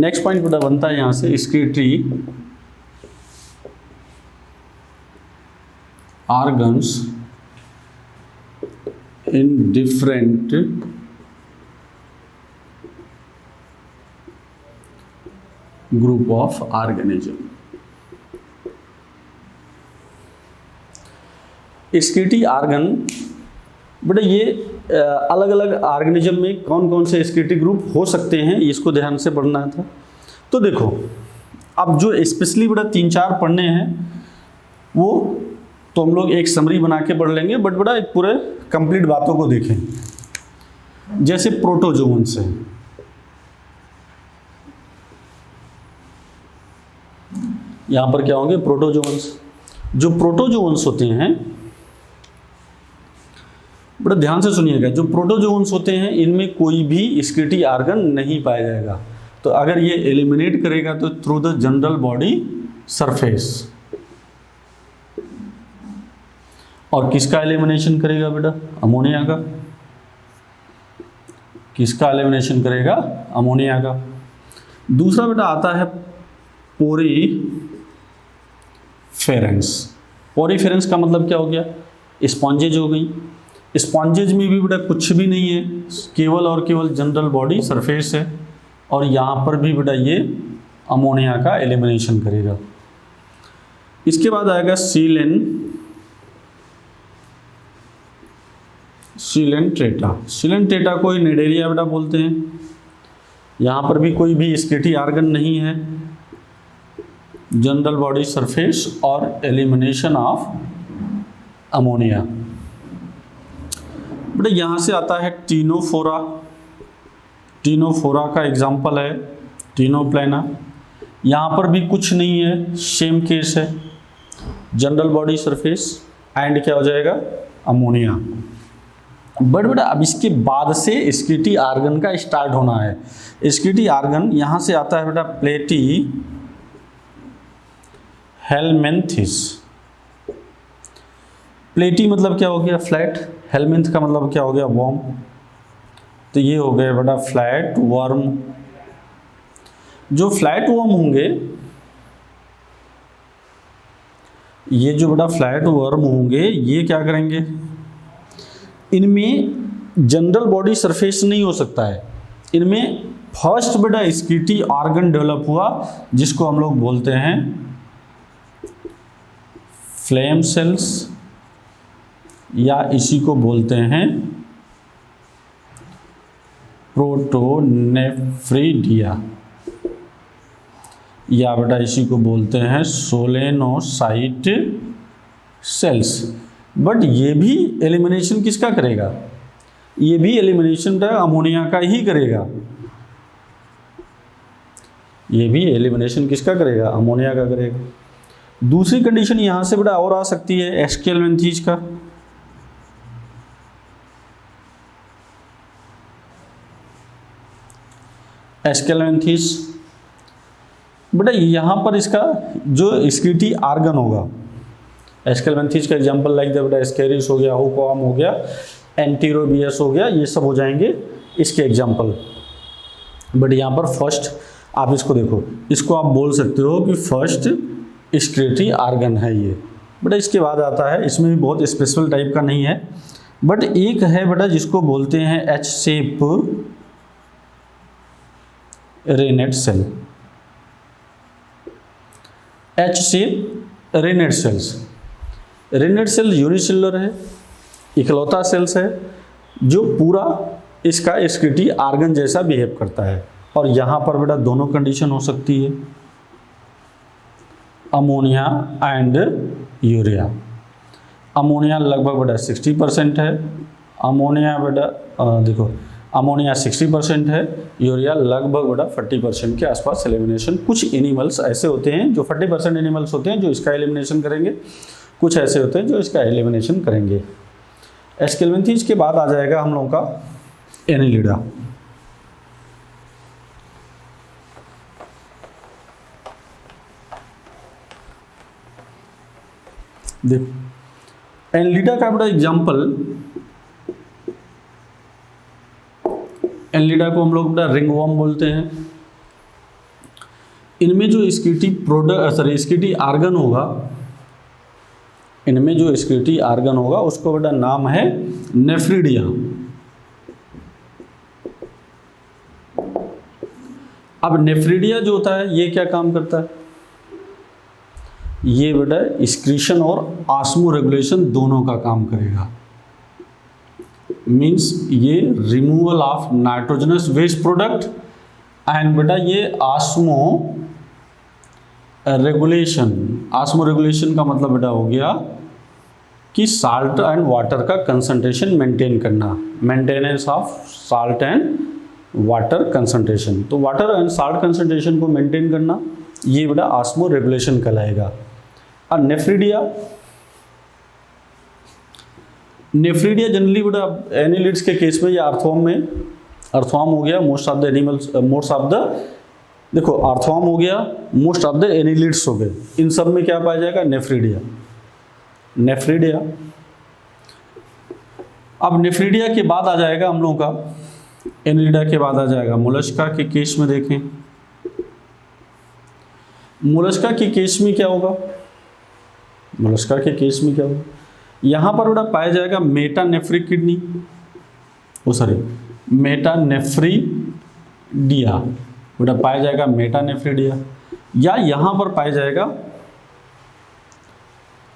Next point बेटा बनता है यहाँ से excretory organs in different group of organism. Excretory organ बेटा ये अलग अलग ऑर्गेनिज्म में कौन कौन से एक्सक्रीटरी ग्रुप हो सकते हैं, इसको ध्यान से पढ़ना था। तो देखो अब जो स्पेशली बेटा 3-4 पढ़ने हैं वो तो हम लोग एक समरी बना के पढ़ लेंगे, बट बेटा एक पूरे कंप्लीट बातों को देखें। जैसे प्रोटोजोन्स है, यहां पर क्या होंगे प्रोटोजोन्स। जो प्रोटोजोन्स होते हैं बड़ा ध्यान से सुनिएगा, जो प्रोटोजोन्स होते हैं इनमें कोई भी एक्सक्रीटरी ऑर्गन नहीं पाया जाएगा। तो अगर ये एलिमिनेट करेगा तो through the general body surface. और किसका एलिमिनेशन करेगा बेटा? अमोनिया का। किसका एलिमिनेशन करेगा? अमोनिया का। दूसरा बेटा आता है पोरीफेरेंस। पोरीफेरेंस का मतलब क्या हो गया? स्पॉन्जेज हो गई। स्पॉन्जेज में भी बेटा कुछ भी नहीं है, केवल और केवल जनरल बॉडी सरफेस है, और यहाँ पर भी बेटा ये अमोनिया का एलिमिनेशन करेगा। इसके बाद आएगा सीलेंट्रेटा। सीलेंट्रेटा को ही निडेरिया बेटा बोलते हैं। यहाँ पर भी कोई भी एक्सक्रीटरी ऑर्गन नहीं है, जनरल बॉडी सरफेस और एलिमिनेशन ऑफ अमोनिया। बेटा यहाँ से आता है टीनोफोरा। टीनोफोरा का एग्जाम्पल है टीनोप्लेना। यहाँ पर भी कुछ नहीं है, सेम केस है, जनरल बॉडी सरफेस एंड क्या हो जाएगा? अमोनिया। बट बेटा अब इसके बाद से एक्सक्रीटरी ऑर्गन का स्टार्ट होना है। एक्सक्रीटरी ऑर्गन यहाँ से आता है बेटा प्लेटी हेलमिंथिस। प्लेटी मतलब क्या हो गया? फ्लैट। हेलमिंथ का मतलब क्या हो गया? वर्म। तो ये हो गया बेटा फ्लैट वर्म। जो फ्लैट वर्म होंगे, ये जो बेटा फ्लैट वर्म होंगे ये क्या करेंगे? इनमें जनरल बॉडी सरफेस नहीं हो सकता है। इनमें फर्स्ट बेटा एक्सक्रीटरी ऑर्गन डेवलप हुआ जिसको हम लोग बोलते हैं फ्लेम सेल्स, या इसी को बोलते हैं प्रोटोनेफ्रिडिया, या बेटा इसी को बोलते हैं सोलेनोसाइट सेल्स। बट ये भी एलिमिनेशन किसका करेगा? ये भी एलिमिनेशन अमोनिया का ही करेगा। ये भी एलिमिनेशन किसका करेगा? अमोनिया का करेगा। दूसरी कंडीशन यहां से बेटा और आ सकती है एस्केलमेंथीज का। एस्केलमेंथीज बेटा यहाँ पर इसका जो एक्सक्रीटरी ऑर्गन होगा, एस्केलमेंथीज का एग्जांपल लाइक बेटा एस्केरिस हो गया, हुकॉम हो गया, एंटीरोबियस हो गया, ये सब हो जाएंगे इसके एग्जांपल। बट यहाँ पर फर्स्ट आप इसको देखो, इसको आप बोल सकते हो कि फर्स्ट एक्सक्रीटरी ऑर्गन है ये। बेटा इसके बाद आता है, इसमें भी बहुत स्पेशल टाइप का नहीं है, बट एक है बेटा जिसको बोलते हैं H shape renette cell. H shape renette cells. Renette cell unicellular है, इकलौता सेल्स है जो पूरा इसका एक्सक्रीटरी ऑर्गन जैसा बिहेव करता है। और यहाँ पर बेटा दोनों कंडीशन हो सकती है, अमोनिया एंड यूरिया। अमोनिया लगभग बेटा 60% है, अमोनिया बेटा देखो अमोनिया 60% है, यूरिया लगभग बेटा 40% के आसपास एलिमिनेशन। कुछ एनिमल्स ऐसे होते हैं जो 40% एनिमल्स होते हैं जो इसका एलिमिनेशन करेंगे, कुछ ऐसे होते हैं जो इसका एलिमिनेशन करेंगे। एस्केलमेंथीज के बाद आ जाएगा हम लोगों का एनेलिडा। देखो एनेलिडा का बड़ा एग्जाम्पल, एनेलिडा को हम लोग बेटा रिंगवॉर्म बोलते हैं। इनमें जो स्कीटी प्रोडक्ट सॉरी स्कीटी आर्गन होगा, इनमें जो स्कीटी आर्गन होगा उसको बेटा नाम है नेफ्रिडिया। अब नेफ्रिडिया जो होता है ये क्या काम करता है, ये बेटा एक्सक्रीशन और ऑस्मो रेगुलेशन दोनों का काम करेगा। मींस ये removal of nitrogenous waste product and बेटा ये ऑस्मो रेगुलेशन। ऑस्मो रेगुलेशन का मतलब बेटा हो गया कि साल्ट एंड वाटर का कंसंट्रेशन मेंटेन करना, maintenance of salt and water concentration. तो वाटर एंड साल्ट कंसंट्रेशन को मेंटेन करना ये बेटा ऑस्मो रेगुलेशन कहलाएगा। और नेफ्रिडिया, नेफ्रिडिया जनरली बेटा एनिलिड्स के केस में या अर्थवर्म में, अर्थवर्म हो गया most of the animals, most of the देखो अर्थवर्म हो गया, मोस्ट ऑफ द एनिलिड्स हो गए, इन सब में क्या पाया जाएगा नेफ्रिडिया। नेफ्रिडिया, अब नेफ्रिडिया के बाद आ जाएगा हम लोगों का, एनिलिडा के बाद आ जाएगा मोलस्का के केस में। देखें मोलस्का के केस में क्या होगा, मोलस्का के केस में क्या होगा, यहाँ पर बेटा पाया जाएगा metanephric kidney, oh sorry metanephridia, बेटा पाया जाएगा मेटानेफ्रिडिया, या यहाँ पर पाया जाएगा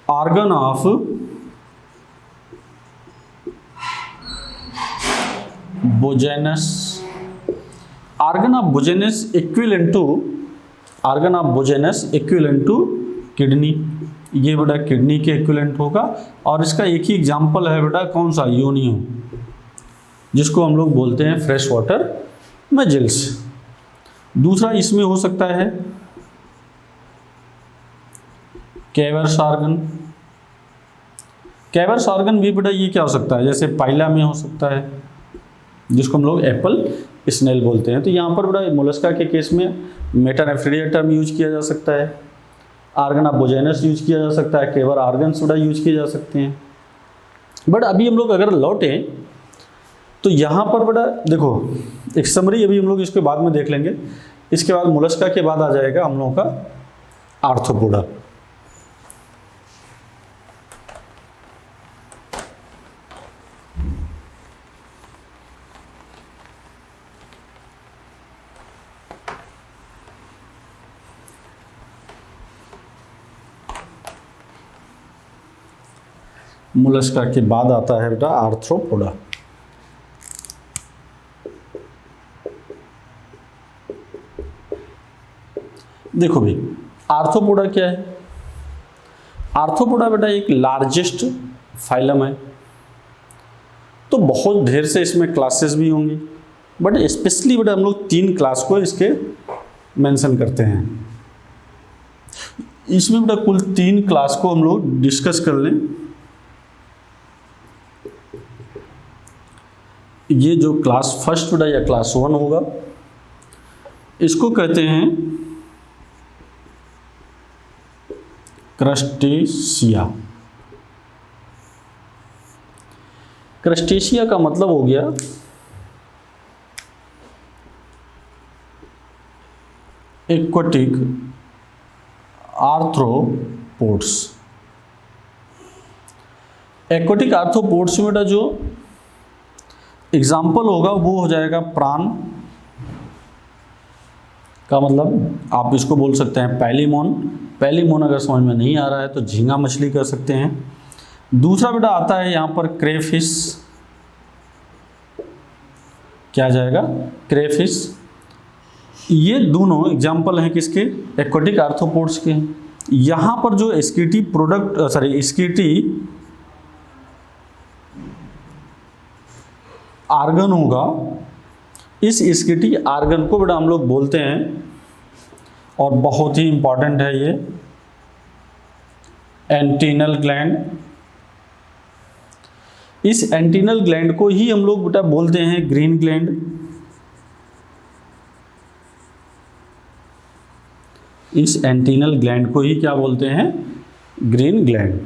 organ of Bojanus, organ of Bojanus equivalent to, organ of Bojanus equivalent to kidney, ये बेटा किडनी के इक्विवेलेंट होगा। और इसका एक ही एग्जांपल है बेटा कौन सा, योनियो, जिसको हम लोग बोलते हैं फ्रेश वाटर मजिल्स। दूसरा इसमें हो सकता है कैवर्स ऑर्गन, कैवर्स ऑर्गन भी बेटा ये क्या हो सकता है, जैसे पाइला में हो सकता है, जिसको हम लोग एप्पल स्नेल बोलते हैं। तो यहाँ पर बेटा मोलस्का के केस में मेटानेफ्रिडिया टर्म यूज किया जा सकता है, ऑर्गन ऑफ बोजेनस यूज किया जा सकता है, केवर ऑर्गन्स बेटा यूज किए जा सकते हैं। बट अभी हम लोग अगर लौटें तो यहाँ पर बेटा देखो एक समरी, अभी हम लोग इसके बाद में देख लेंगे। इसके बाद मोलस्का के बाद आ जाएगा हम लोगों का आर्थ्रोपोडा। मोलस्का के बाद आता है बेटा आर्थ्रोपोडा। देखो भाई आर्थ्रोपोडा क्या है, आर्थ्रोपोडा बेटा एक लार्जेस्ट फाइलम है। तो बहुत ढेर से इसमें क्लासेस भी होंगी, बट स्पेशली बेटा हम लोग 3 क्लास को इसके मेंशन करते हैं। इसमें बेटा कुल 3 क्लास को हम लोग डिस्कस कर लें। ये जो क्लास फर्स्ट बेटा या क्लास 1 होगा, इसको कहते हैं क्रस्टेशिया। क्रस्टेशिया का मतलब हो गया एक्वाटिक आर्थ्रोपोड्स। एक्वाटिक आर्थ्रोपोड्स में बेटा जो एग्जाम्पल होगा वो हो जाएगा प्राण का मतलब आप इसको बोल सकते हैं पैलीमोन। पैलीमोन अगर समझ में नहीं आ रहा है तो झींगा मछली कर सकते हैं। दूसरा बेटा आता है यहाँ पर क्रेफिश, क्या जाएगा क्रेफिश। ये दोनों एग्जाम्पल हैं किसके, एक्वाटिक आर्थ्रोपोड्स के। यहाँ पर जो स्कीटी प्रोडक्ट सॉरी स्कीटी आर्गन होगा, इस स्कीटी आर्गन को बेटा हम लोग बोलते हैं, और बहुत ही इंपॉर्टेंट है ये, एंटीनल ग्लैंड। इस एंटीनल ग्लैंड को ही हम लोग बेटा बोलते हैं ग्रीन ग्लैंड। इस एंटीनल ग्लैंड को ही क्या बोलते हैं, ग्रीन ग्लैंड।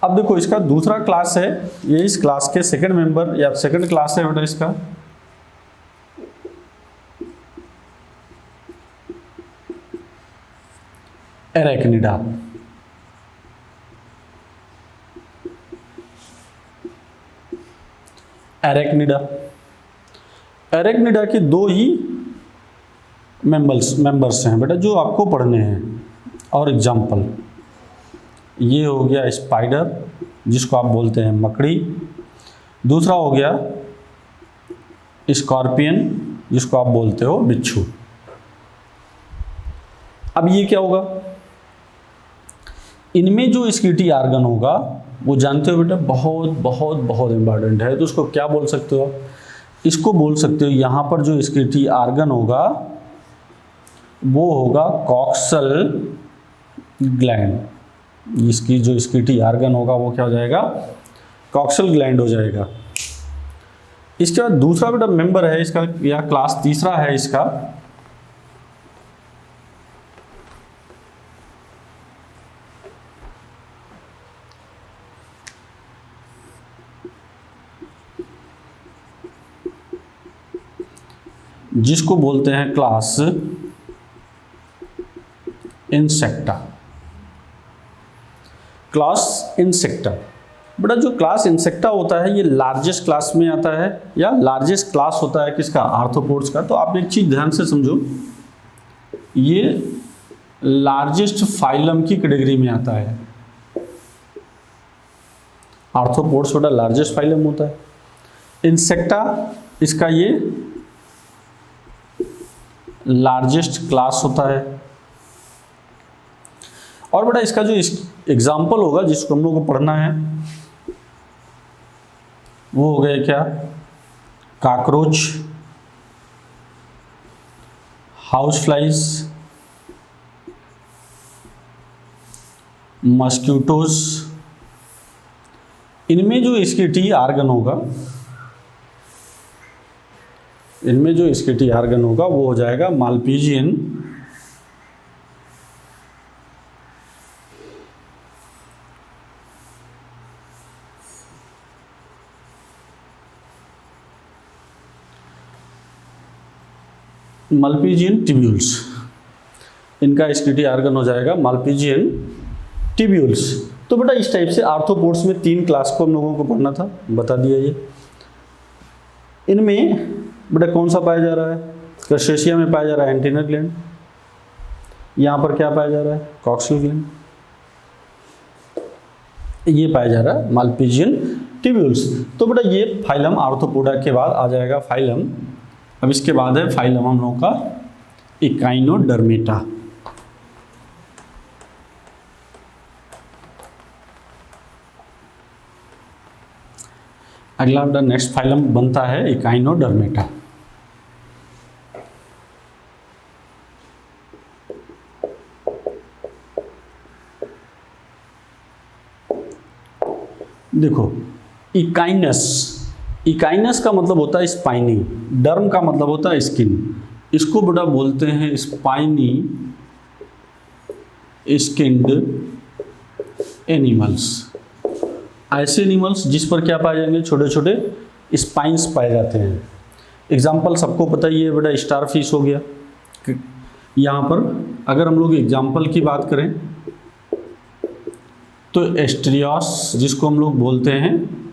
अब देखो इसका दूसरा क्लास है, ये इस क्लास के सेकंड मेंबर या सेकंड क्लास है बेटा इसका, एरेक्निडा। एरेक्निडा, एरेक्निडा के दो ही मेंबर्स हैं बेटा जो आपको पढ़ने हैं। और एग्जाम्पल ये हो गया स्पाइडर जिसको आप बोलते हैं मकड़ी, दूसरा हो गया स्कॉर्पियन जिसको आप बोलते हो बिच्छू। अब ये क्या होगा, इनमें जो स्कीटी आर्गन होगा वो जानते हो बेटा बहुत बहुत बहुत इंपॉर्टेंट है। तो उसको क्या बोल सकते हो, इसको बोल सकते हो यहाँ पर जो स्कीटी आर्गन होगा वो होगा कॉक्सल ग्लैंड। इसकी जो स्कीटी आर्गन होगा वो क्या हो जाएगा, कॉक्सल ग्लैंड हो जाएगा। इसके बाद दूसरा बेटा मेंबर है इसका या क्लास तीसरा है इसका जिसको बोलते हैं क्लास इंसेक्टा। क्लास इंसेक्टा बेटा जो क्लास इंसेक्टा होता है ये लार्जेस्ट क्लास में आता है या लार्जेस्ट क्लास होता है किसका, आर्थ्रोपोड्स का। तो आप एक चीज ध्यान से समझो, ये लार्जेस्ट फाइलम की कैटेगरी में आता है। आर्थ्रोपोड्स बेटा लार्जेस्ट फाइलम होता है, इंसेक्टा इसका ये लार्जेस्ट क्लास होता है। और बेटा इसका जो एग्जाम्पल होगा जिसको हम लोग को पढ़ना है वो हो गया क्या, कॉकरोच, हाउस फ्लाइज, मस्क्यूटोज। इनमें जो स्कीटी आर्गन होगा, इनमें जो स्कीटी आर्गन होगा वो हो जाएगा मालपीजियन मालपीजियन टिब्यूल्स। इनका स्कीटी आर्गन हो जाएगा मालपीजियन टिब्यूल्स। तो बेटा इस टाइप से आर्थ्रोपोड्स में 3 क्लास को हम लोगों को पढ़ना था, बता दिया ये। इनमें बेटा कौन सा पाया जा रहा है, क्रस्टेशिया में पाया जा रहा है एंटीनर ग्लैंड, यहाँ पर क्या पाया जा रहा है, कॉक्सियल ग्लैंड, ये पाया जा रहा है मालपीजियन टिब्यूल्स। तो बेटा ये फाइलम आर्थ्रोपोडा के बाद आ जाएगा फाइलम। अब इसके बाद है फाइलम हम लोगों का इकाइनोडर्मेटा। अगला बेटा नेक्स्ट फाइलम बनता है इकाइनोडर्मेटा। देखो इकाइनस, इकाइनस का मतलब होता है स्पाइनी, डर्म का मतलब होता है स्किन। इसको बेटा बोलते हैं स्पाइनी स्किन्ड एनिमल्स। ऐसे एनिमल्स जिस पर क्या पाए जाएंगे, छोटे छोटे स्पाइंस पाए जाते हैं। एग्जाम्पल सबको पता ही है बेटा, स्टारफिश हो गया। यहाँ पर अगर हम लोग एग्जाम्पल की बात करें तो एस्ट्रियस जिसको हम लोग बोलते हैं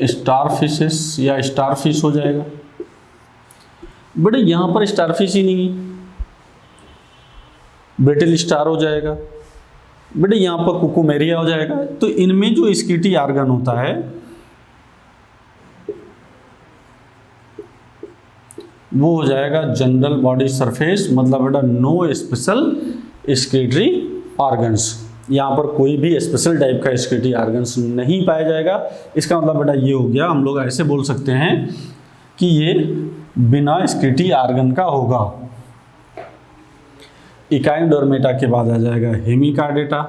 स्टारफिशेस या स्टारफिश हो जाएगा। बेटे यहाँ पर स्टारफिश ही नहीं, ब्रिटल स्टार हो जाएगा। बेटे यहाँ पर कुकुमेरिया हो जाएगा। तो इनमें जो स्कीटी आर्गन होता है वो हो जाएगा जनरल बॉडी सरफेस, मतलब बेटा नो स्पेशल स्कीटरी ऑर्गन्स। यहाँ पर कोई भी स्पेशल टाइप का स्कीटी ऑर्गन्स नहीं पाया जाएगा। इसका मतलब बेटा ये हो गया, हम लोग ऐसे बोल सकते हैं कि ये बिना स्कीटी ऑर्गन का होगा। इकाइनोडर्मेटा के बाद आ जाएगा हेमिकार्डेटा।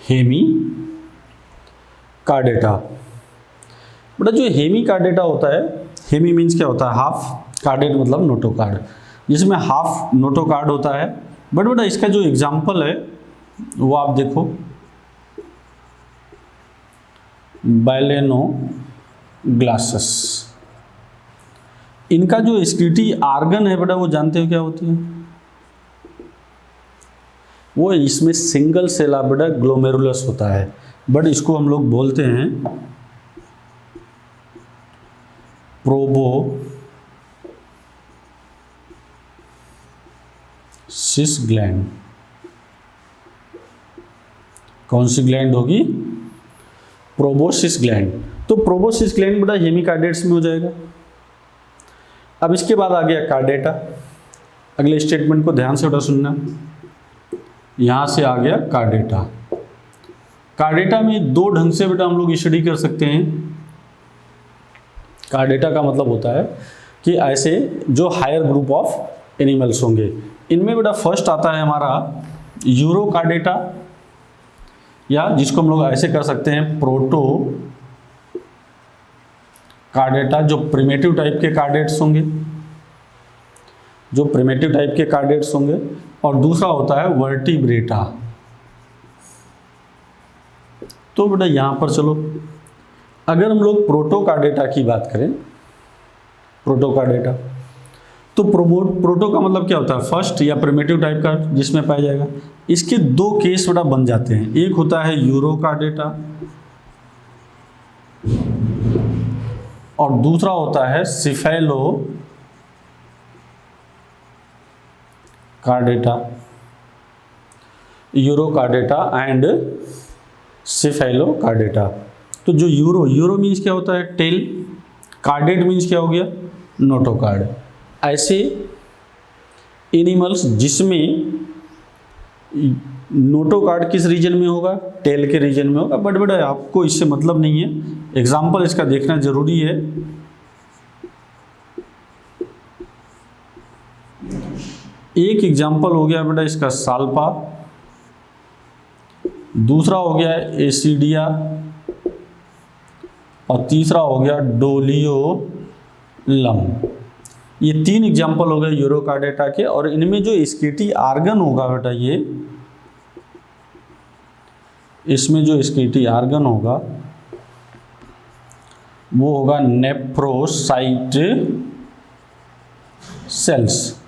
हेमिकार्डेटा बेटा जो हेमिकार्डेटा होता है, हेमी मीन्स क्या होता है हाफ, कार्डेट मतलब नोटोकार्ड, जिसमें हाफ नोटोकार्ड होता है। बट बेटा इसका जो एग्जाम्पल है वो आप देखो, बैलेनोग्लासस। इनका जो स्क्रीटी आर्गन है बेटा वो जानते हो क्या होती है? वो इसमें सिंगल सेल बेटा ग्लोमेरुलस होता है, बट इसको हम लोग बोलते हैं प्रोबोसिस ग्लैंड। कौन सी ग्लैंड होगी? Proboscis gland. तो प्रोबोसिस ग्लैंड बेटा हेमिकार्डेट्स में हो जाएगा। अब इसके बाद आ गया कार्डेटा। अगले स्टेटमेंट को ध्यान से बेटा सुनना, यहां से आ गया कार्डेटा। कार्डेटा में दो ढंग से बेटा हम लोग स्टडी कर सकते हैं। कार्डेटा का मतलब होता है कि ऐसे जो हायर ग्रुप ऑफ एनिमल्स होंगे, इनमें बेटा फर्स्ट आता है हमारा यूरोकार्डेटा, या जिसको हम लोग ऐसे कर सकते हैं प्रोटो कार्डेटा, जो प्रिमेटिव टाइप के कार्डेट्स होंगे, जो प्रिमेटिव टाइप के कार्डेट्स होंगे। और दूसरा होता है वर्टिब्रेटा। तो बेटा यहां पर चलो, अगर हम लोग प्रोटोकार्डेटा की बात करें, प्रोटोकार्डेटा, तो प्रोटो का मतलब क्या होता है? फर्स्ट या प्रिमेटिव टाइप का जिसमें पाया जाएगा। इसके दो केस बेटा बन जाते हैं, एक होता है यूरोकार्डेटा और दूसरा होता है cephalochordata. Urochordata and cephalochordata. तो जो यूरो मीन्स क्या होता है? टेल। कार्डेट मीन्स क्या हो गया? नोटोकार्ड। ऐसे एनिमल्स जिसमें नोटोकार्ड किस रीजन में होगा? टेल के रीजन में होगा। बट बेटा आपको इससे मतलब नहीं है, एग्जाम्पल इसका देखना जरूरी है। एक एग्जाम्पल हो गया बेटा इसका साल्पा, दूसरा हो गया एसिडिया और तीसरा हो गया डोलियोलम। ये तीन एग्जाम्पल हो गए यूरोकार्डेटा के। और इनमें जो स्केटी आर्गन होगा बेटा, ये इसमें जो स्केटी आर्गन होगा वो होगा नेफ्रोसाइट सेल्स।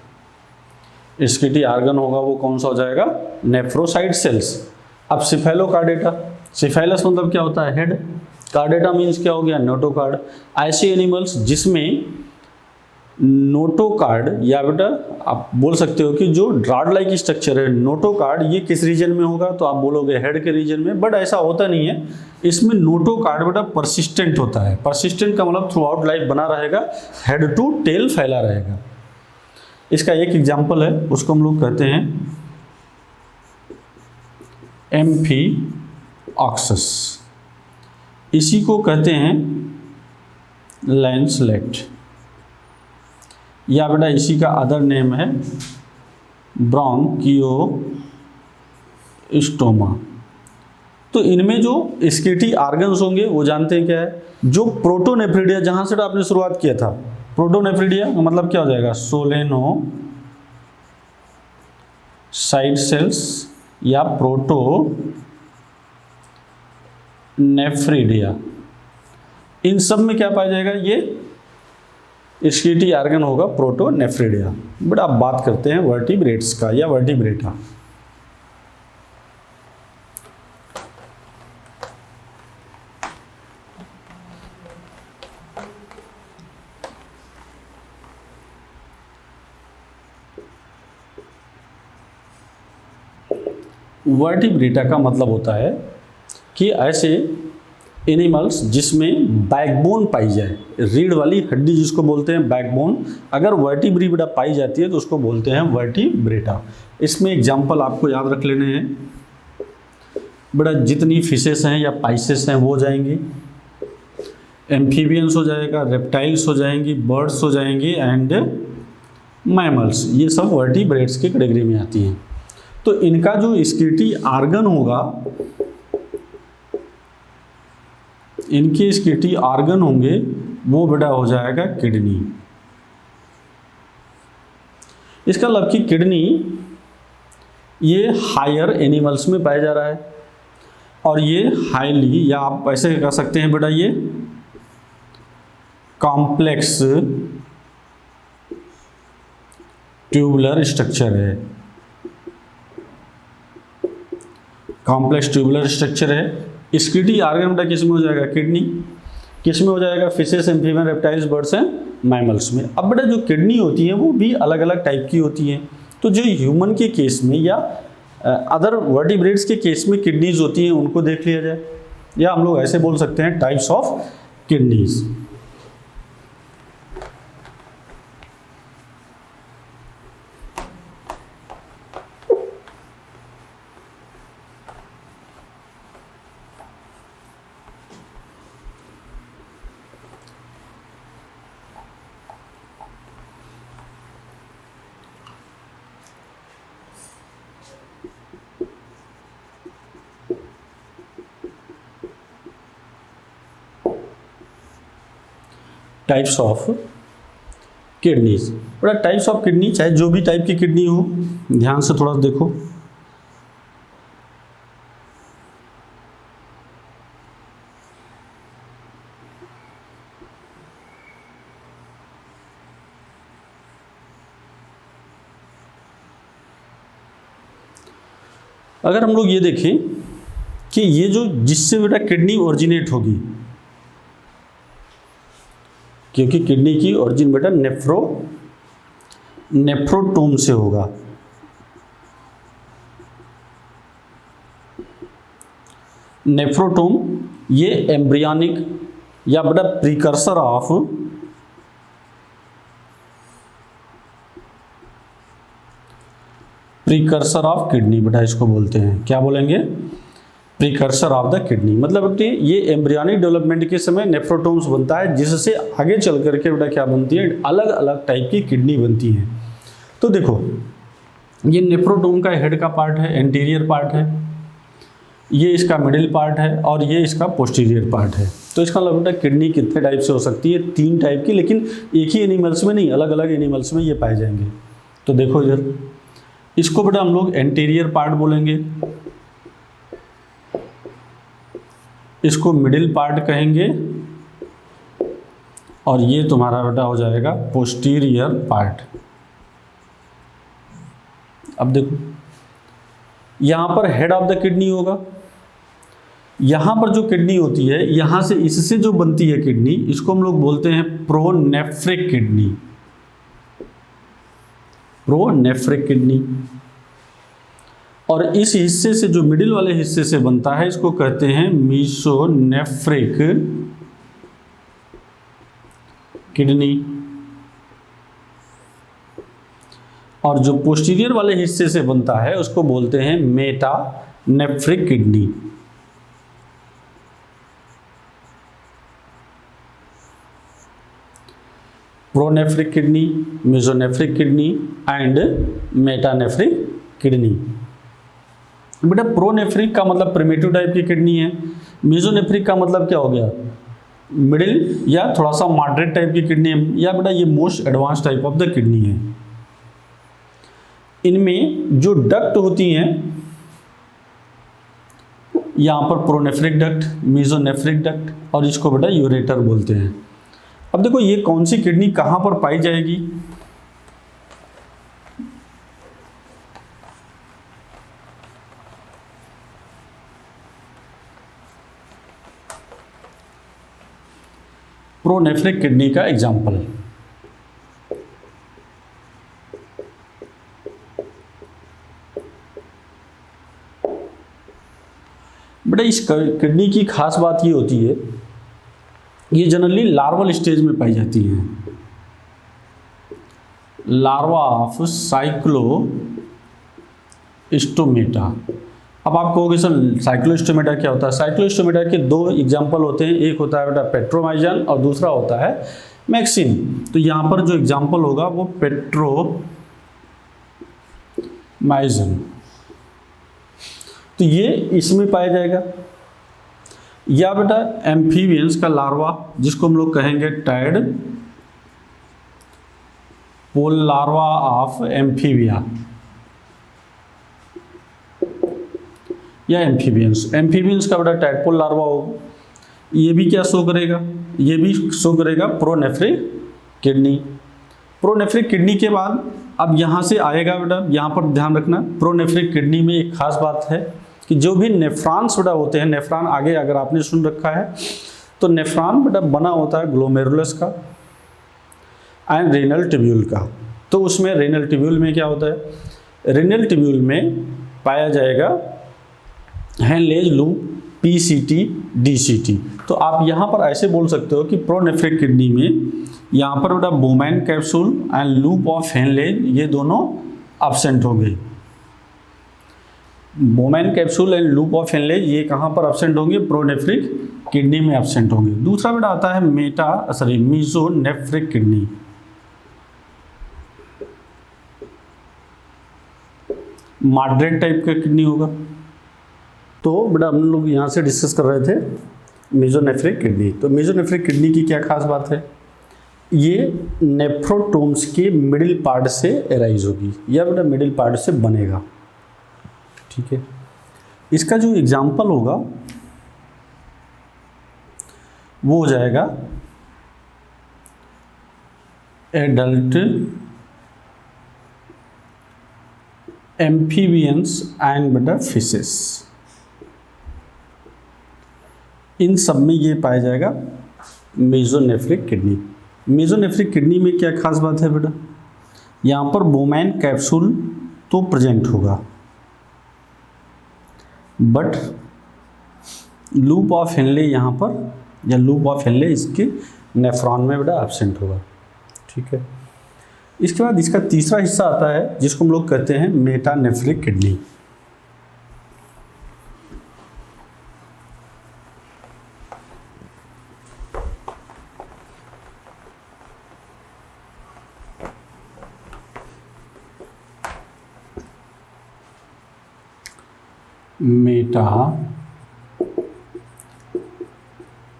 स्केटी आर्गन होगा वो कौन सा हो जाएगा? नेफ्रोसाइट सेल्स। अब सिफेलोकार्डेटा, सिफेलस मतलब क्या होता है? हेड। कार्डेटा मीन्स क्या हो गया? नोटोकार्ड। ऐसे एनिमल्स जिसमें नोटोकार्ड, या बेटा आप बोल सकते हो कि जो ड्राड लाइक स्ट्रक्चर है नोटोकार्ड, ये किस रीजन में होगा? तो आप बोलोगे हेड के रीजन में। बट ऐसा होता नहीं है, इसमें नोटोकार्ड बेटा परसिस्टेंट होता है। परसिस्टेंट का मतलब थ्रू आउट लाइफ बना रहेगा, हेड टू टेल फैला रहेगा। इसका एक एग्जाम्पल है, उसको हम लोग कहते हैं एम्फीऑक्सस। इसी को कहते हैं लैंसलेट, या बेटा इसी का अदर नेम है ब्रोंकियोस्टोमा। तो इनमें जो स्केटी आर्गन्स होंगे वो जानते हैं क्या है? जो प्रोटोनेफ्रिडिया, जहां से आपने शुरुआत किया था, प्रोटोनेफ्रिडिया का मतलब क्या हो जाएगा? सोलेनोसाइट सेल्स या प्रोटोनेफ्रिडिया। इन सब में क्या पाया जाएगा? ये स्केटी आर्गन होगा प्रोटोनेफ्रिडिया। बट आप बात करते हैं वर्टिब्रेट्स का या वर्टिब्रेटा। वर्टिब्रेटा का मतलब होता है कि ऐसे एनिमल्स जिसमें बैकबोन पाई जाए, रीढ़ वाली हड्डी जिसको बोलते हैं बैकबोन, अगर वर्टिब्रेटा पाई जाती है तो उसको बोलते हैं वर्टिब्रेटा। इसमें एग्जांपल आपको याद रख लेने हैं बेटा, जितनी फिशेस हैं या पाइसेस हैं वो हो जाएंगी, एम्फीबियंस हो जाएगा, रेप्टाइल्स हो जाएंगी, बर्ड्स हो जाएंगी एंड मैमल्स। ये सब वर्टिब्रेट्स की कैटेगरी में आती हैं। तो इनका जो स्केटी आर्गन होगा, इनके स्केटी आर्गन होंगे वो बेटा हो जाएगा किडनी। इसका मतलब कि किडनी ये हायर एनिमल्स में पाया जा रहा है और ये हाईली, या आप ऐसे कह सकते हैं बेटा ये कॉम्प्लेक्स ट्यूबुलर स्ट्रक्चर है, कॉम्प्लेक्स ट्यूबुलर स्ट्रक्चर है। स्क्रीटी आर्गन बेटा किस में हो जाएगा, किडनी। किस में हो जाएगा, fishes, amphibian, reptiles, birds and mammals में। अब बेटा जो किडनी होती है वो भी अलग अलग टाइप की होती हैं। तो जो ह्यूमन के केस में या अदर वर्टिब्रेट्स के केस में किडनीज होती हैं उनको देख लिया जाए, या हम लोग ऐसे बोल सकते हैं types of kidneys. Types of kidneys. बड़ा टाइप्स ऑफ किडनी, चाहे जो भी टाइप की किडनी हो, ध्यान से थोड़ा देखो। अगर हम लोग ये देखें कि ये जो जिससे बेटा किडनी ओरिजिनेट होगी, क्योंकि किडनी की ओरिजिन बेटा नेफ्रोटोम से होगा। नेफ्रोटोम ये एम्ब्रियनिक या बेटा प्रीकर्सर ऑफ किडनी बेटा इसको बोलते हैं। क्या बोलेंगे, प्रीकर्सर ऑफ द किडनी। मतलब बेटे ये एम्ब्रियनिक डेवलपमेंट के समय नेफ्रोटोम्स बनता है, जिससे आगे चल करके बेटा क्या बनती है, अलग अलग टाइप की किडनी बनती है। तो देखो ये नेफ्रोटोम का हेड का पार्ट है, एंटीरियर पार्ट है, ये इसका मिडिल पार्ट है और ये इसका पोस्टीरियर पार्ट है। तो इसका मतलब बेटा किडनी कितने टाइप से हो सकती है, 3 टाइप की, लेकिन एक ही एनिमल्स में नहीं, अलग अलग एनिमल्स में ये पाए जाएंगे। तो देखो इधर, इसको बेटा हम लोग एंटीरियर पार्ट बोलेंगे, इसको मिडिल पार्ट कहेंगे, और ये तुम्हारा बेटा हो जाएगा पोस्टीरियर पार्ट। अब देखो यहां पर हेड ऑफ द किडनी होगा, यहां पर जो किडनी होती है, यहां से इससे जो बनती है किडनी, इसको हम लोग बोलते हैं प्रोनेफ्रिक किडनी। Pronephric kidney. और इस हिस्से से जो मिडिल वाले हिस्से से बनता है, इसको कहते हैं मीसोनेफ्रिक किडनी। और जो पोस्टीरियर वाले हिस्से से बनता है उसको बोलते हैं metanephric kidney. Pronephric kidney, mesonephric kidney and metanephric kidney. बेटा प्रोनेफ्रिक का मतलब प्रिमिटिव टाइप की किडनी है, मीसोनेफ्रिक का मतलब क्या हो गया, मिडिल या थोड़ा सा मॉडरेट टाइप की किडनी है, या बेटा ये most advance type of the kidney है। इनमें जो डक्ट होती हैं, यहां पर प्रोनेफ्रिक डक्ट, मीसोनेफ्रिक डक्ट, और इसको बेटा यूरेटर बोलते हैं। अब देखो ये कौन सी किडनी कहां पर पाई जाएगी, प्रोनेफ्रिक किडनी का एग्जाम्पल। बेटा इस किडनी की खास बात ये होती है, ये जनरली लार्वल स्टेज में पाई जाती है। Larva of Cyclostomata. अब आप कहोगे सर साइक्लोस्टोमेटा क्या होता है। साइक्लोस्टोमेटा के 2 एग्जाम्पल होते हैं, एक होता है बेटा पेट्रोमाइजन और दूसरा होता है मैक्सिन। तो यहाँ पर जो एग्जाम्पल होगा वो पेट्रोमाइजन, तो ये इसमें पाया जाएगा। या बेटा एम्फीबियंस का लार्वा, जिसको हम लोग कहेंगे टैड पोल लार्वा ऑफ एम्फीबिया, या एम्फीबियंस का बेटा टैडपोल लार्वा हो। ये भी क्या शो करेगा, ये भी शो करेगा प्रोनेफ्रिक किडनी। प्रोनेफ्रिक किडनी के बाद अब यहाँ से आएगा बेटा, यहाँ पर ध्यान रखना, प्रोनेफ्रिक किडनी में एक खास बात है कि जो भी नेफ्रॉन्स बेटा होते हैं, नेफ्रॉन आगे अगर आपने सुन रखा है तो नेफ्रॉन बेटा बना होता है ग्लोमेरुलस का एंड रेनल ट्यूब्यूल का। तो उसमें रेनल ट्यूब्यूल में क्या होता है, रेनल ट्यूब्यूल में पाया जाएगा हेनलेज लूप, पीसीटी, डीसीटी। तो आप यहाँ पर ऐसे बोल सकते हो कि प्रोनेफ्रिक किडनी में यहाँ पर बेटा Bowman capsule and loop of Henle's ये दोनों एब्सेंट हो गए। Bowman capsule and loop of Henle's ये कहाँ पर एब्सेंट होंगे, प्रोनेफ्रिक किडनी में एब्सेंट होंगे। दूसरा बेटा आता है मेसोनेफ्रिक किडनी। मॉडरेट टाइप का किडनी होगा। तो बेटा हम लोग यहाँ से डिस्कस कर रहे थे मेसोनेफ्रिक किडनी। तो मेसोनेफ्रिक किडनी की क्या खास बात है, ये नेफ्रोटोम्स के मिडिल पार्ट से एराइज होगी या बेटा मिडिल पार्ट से बनेगा, ठीक है। इसका जो एग्जाम्पल होगा वो हो जाएगा एडल्ट एम्फीबियंस एंड बेटा फिशेस, इन सब में ये पाया जाएगा मेसोनेफ्रिक किडनी। मेसोनेफ्रिक किडनी में क्या खास बात है बेटा, यहाँ पर बोमैन कैप्सूल तो प्रेजेंट होगा बट लूप ऑफ हेनले यहाँ पर, या लूप ऑफ हेनले इसके नेफ्रॉन में बेटा एब्सेंट होगा, ठीक है। इसके बाद इसका तीसरा हिस्सा आता है जिसको हम लोग कहते हैं मेटानेफ्रिक किडनी।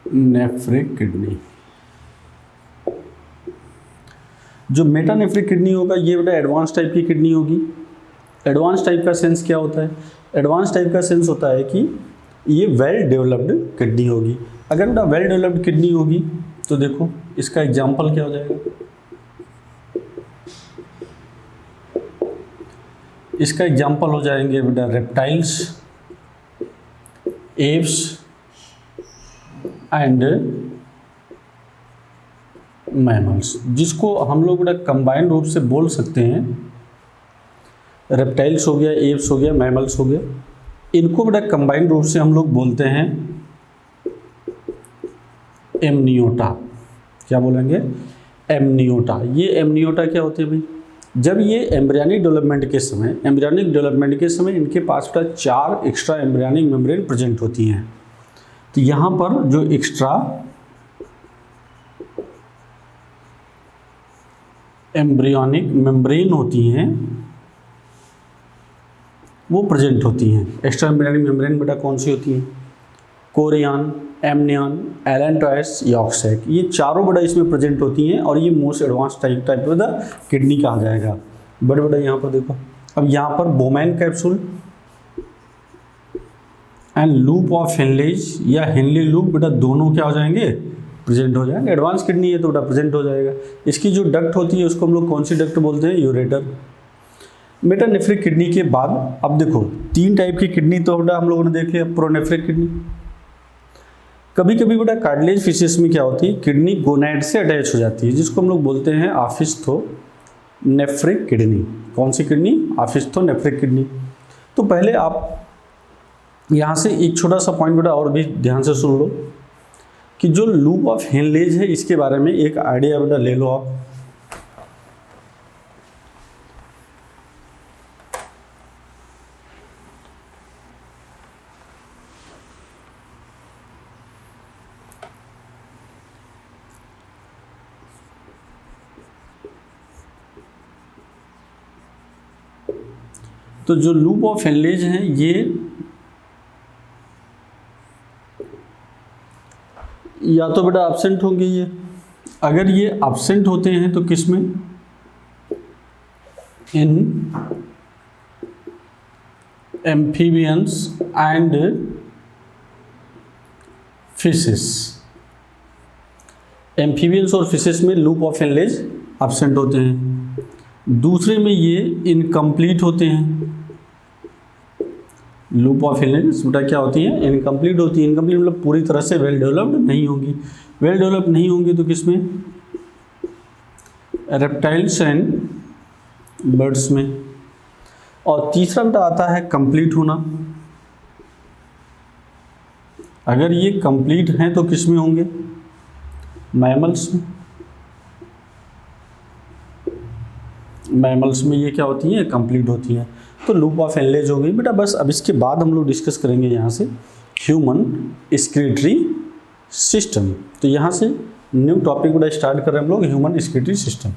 मेटानेफ्रिक किडनी, जो मेटानेफ्रिक किडनी होगा ये बेटा एडवांस टाइप की किडनी होगी। एडवांस टाइप का सेंस क्या होता है, एडवांस टाइप का सेंस होता है कि ये वेल डेवलप्ड किडनी होगी। अगर बेटा वेल डेवलप्ड किडनी होगी तो देखो इसका एग्जांपल क्या हो जाएगा, इसका एग्जांपल हो जाएंगे बेटा रेप्टाइल्स, एप्स एंड मैमल्स, जिसको हम लोग बेटा कंबाइंड रूप से बोल सकते हैं रेप्टाइल्स हो गया, एप्स हो गया, मैमल्स हो गया। इनको बेटा कंबाइंड रूप से हम लोग बोलते हैं एमनियोटा। क्या बोलेंगे, एमनियोटा। ये एमनियोटा क्या होते हैं भाई, जब ये एम्ब्रियनिक डेवलपमेंट के समय इनके पास बेटा 4 एक्स्ट्रा एम्ब्रियनिक मेम्ब्रेन प्रेजेंट होती हैं। तो यहाँ पर जो एक्स्ट्रा एम्ब्रियनिक मेम्ब्रेन होती हैं वो प्रेजेंट होती हैं। एक्स्ट्रा एम्ब्रियनिक मेम्ब्रेन बेटा कौन सी होती हैं, कोरियन, एमनियन, एलेंटॉयस, यॉर्कसैक, ये चारों बेटा इसमें प्रेजेंट होती हैं और ये most advance type of the kidney कहा जाएगा। बड़े बेटा यहाँ पर देखो, अब यहाँ पर Bowman capsule and loop of Henle's या हेनले लूप बेटा दोनों क्या हो जाएंगे, प्रेजेंट हो जाएंगे। एडवांस किडनी है तो बेटा प्रेजेंट हो जाएगा। इसकी जो डक्ट होती है उसको हम लोग कौन सी डक्ट बोलते हैं, यूरेटर। मेटानेफ्रिक किडनी के बाद अब देखो 3 टाइप की किडनी तो बेटा हम लोगों ने देख लिया। प्रोनेफ्रिक किडनी, कभी कभी बेटा कार्टिलेज फिशेस में क्या होती है, किडनी गोनैड से अटैच हो जाती है जिसको हम लोग बोलते हैं आफिस्थोनेफ्रिक किडनी। कौन सी किडनी, आफिस्थोनेफ्रिक किडनी। तो पहले आप यहाँ से एक छोटा सा पॉइंट बेटा और भी ध्यान से सुन लो कि जो लूप ऑफ हेनलेज है इसके बारे में एक आइडिया बेटा ले लो आप। तो जो लूप ऑफ हेनलेज हैं ये या तो बेटा एब्सेंट होंगे। ये अगर ये एब्सेंट होते हैं तो किस में, in amphibians and fishes. Amphibians और फिशेस में लूप ऑफ हेनलेज एब्सेंट होते हैं। दूसरे में ये इनकम्प्लीट होते हैं। लूप ऑफ हिलेंस बेटा क्या होती है, इनकम्प्लीट होती है। इनकम्प्लीट मतलब पूरी तरह से वेल डेवलप्ड नहीं होंगी। वेल डेवलप नहीं होंगी तो किसमें, रेप्टाइल्स एंड बर्ड्स में। और तीसरा बेटा आता है कंप्लीट होना। अगर ये कंप्लीट हैं तो किस में होंगे, मैमल्स में। मैमल्स में ये क्या होती हैं, कंप्लीट होती हैं। तो लूप ऑफ एनलेज हो गई बेटा। बस अब इसके बाद हम लोग डिस्कस करेंगे यहाँ से ह्यूमन एक्सक्रीटरी सिस्टम। तो यहाँ से न्यू टॉपिक बेटा स्टार्ट कर रहे हैं हम लोग, ह्यूमन एक्सक्रीटरी सिस्टम।